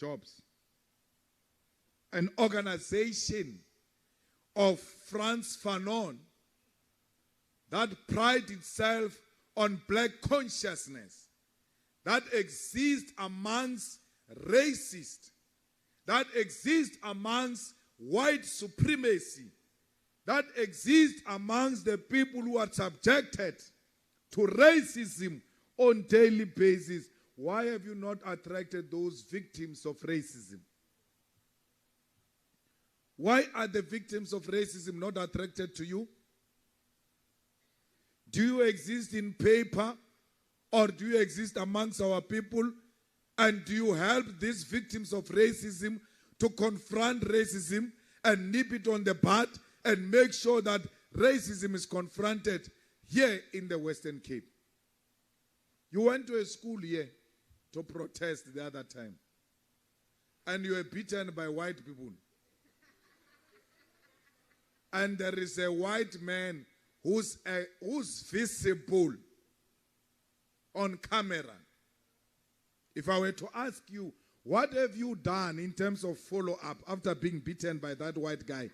jobs. An organization of Frantz Fanon that prides itself on black consciousness, that exists amongst racists, that exists amongst white supremacy, that exists amongst the people who are subjected to racism on daily basis. Why have you not attracted those victims of racism? Why are the victims of racism not attracted to you? Do you exist in paper, or do you exist amongst our people? And do you help these victims of racism to confront racism and nip it on the bud and make sure that racism is confronted here in the Western Cape? You went to a school here to protest the other time, and you were beaten by white people. And there is a white man who's visible on camera. If I were to ask you, what have you done in terms of follow-up after being beaten by that white guy?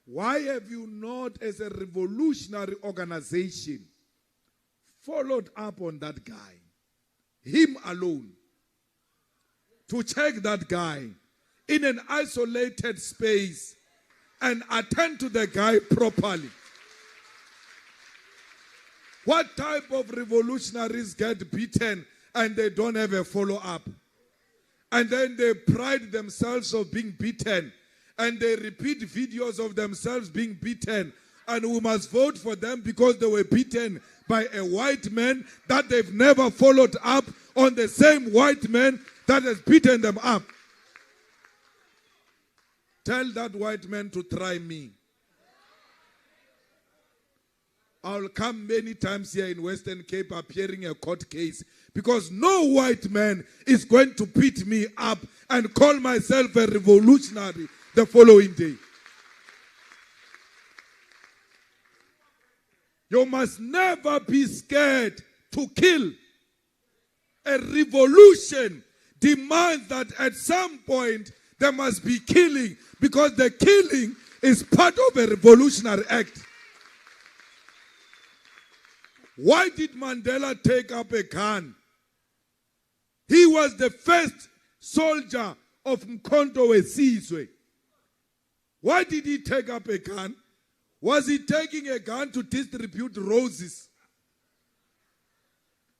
Why have you not, as a revolutionary organization, followed up on that guy, him alone, to check that guy in an isolated space and attend to the guy properly? What type of revolutionaries get beaten and they don't have a follow-up? And then they pride themselves of being beaten, and they repeat videos of themselves being beaten, and we must vote for them because they were beaten by a white man that they've never followed up on the same white man that has beaten them up. Tell that white man to try me. I'll come many times here in Western Cape appearing a court case, because no white man is going to beat me up and call myself a revolutionary the following day. You must never be scared to kill. A revolution demands that at some point there must be killing, because the killing is part of a revolutionary act. Why did Mandela take up a gun? He was the first soldier of Mkhonto Wesizwe. Why did he take up a gun? Was he taking a gun to distribute roses?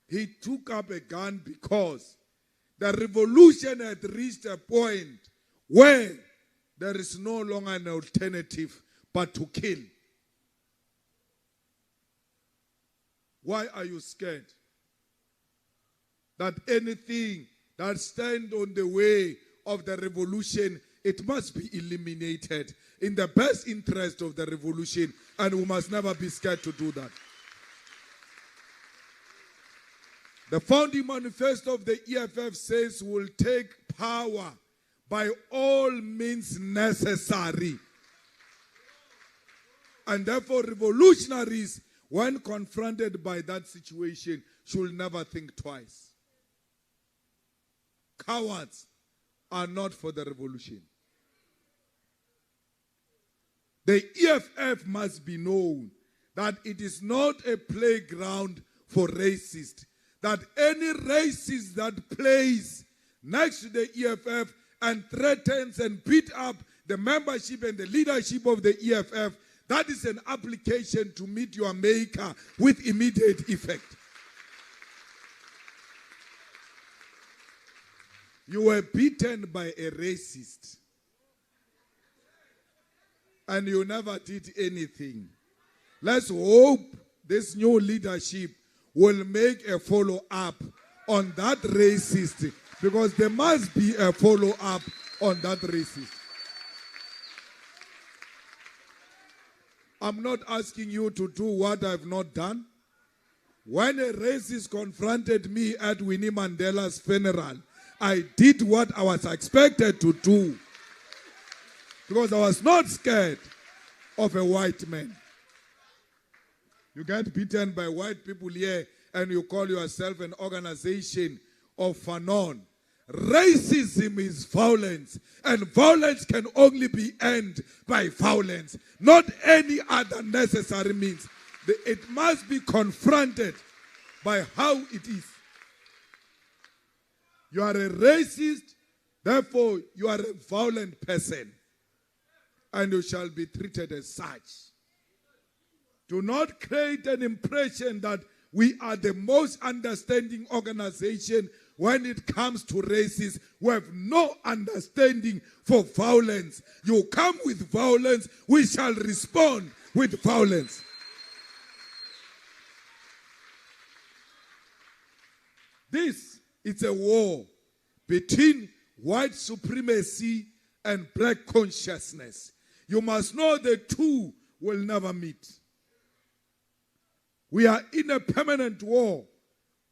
He took up a gun because the revolution had reached a point where there is no longer an alternative but to kill. Why are you scared that anything that stands on the way of the revolution, it must be eliminated in the best interest of the revolution, and we must never be scared to do that? The founding manifesto of the EFF says we'll take power by all means necessary. And therefore revolutionaries, when confronted by that situation, should never think twice. Cowards are not for the revolution. The EFF must be known that it is not a playground for racists. That any racist that plays next to the EFF and threatens and beat up the membership and the leadership of the EFF, that is an application to meet your maker with immediate effect. You were beaten by a racist, and you never did anything. Let's hope this new leadership will make a follow-up on that racist, because there must be a follow-up on that racist. I'm not asking you to do what I've not done. When a racist confronted me at Winnie Mandela's funeral, I did what I was expected to do, because I was not scared of a white man. You get beaten by white people here and you call yourself an organization of Fanon. Racism is violence, and violence can only be ended by violence, not any other necessary means. It must be confronted by how it is. You are a racist, therefore you are a violent person, and you shall be treated as such. Do not create an impression that we are the most understanding organization when it comes to racism. We have no understanding for violence. You come with violence, we shall respond with violence. This is a war between white supremacy and black consciousness. You must know the two will never meet. We are in a permanent war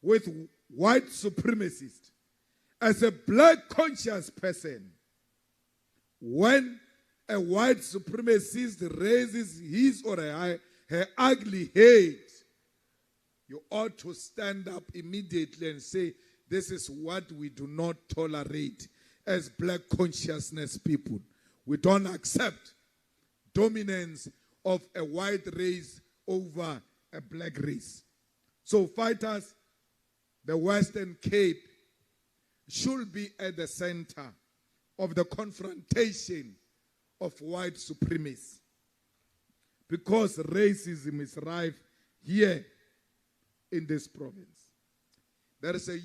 with white supremacists. As a black conscious person, when a white supremacist raises his or her ugly head, you ought to stand up immediately and say, this is what we do not tolerate as black consciousness people. We don't accept dominance of a white race over a black race. So fighters, the Western Cape should be at the center of the confrontation of white supremacy, because racism is rife here in this province. There is a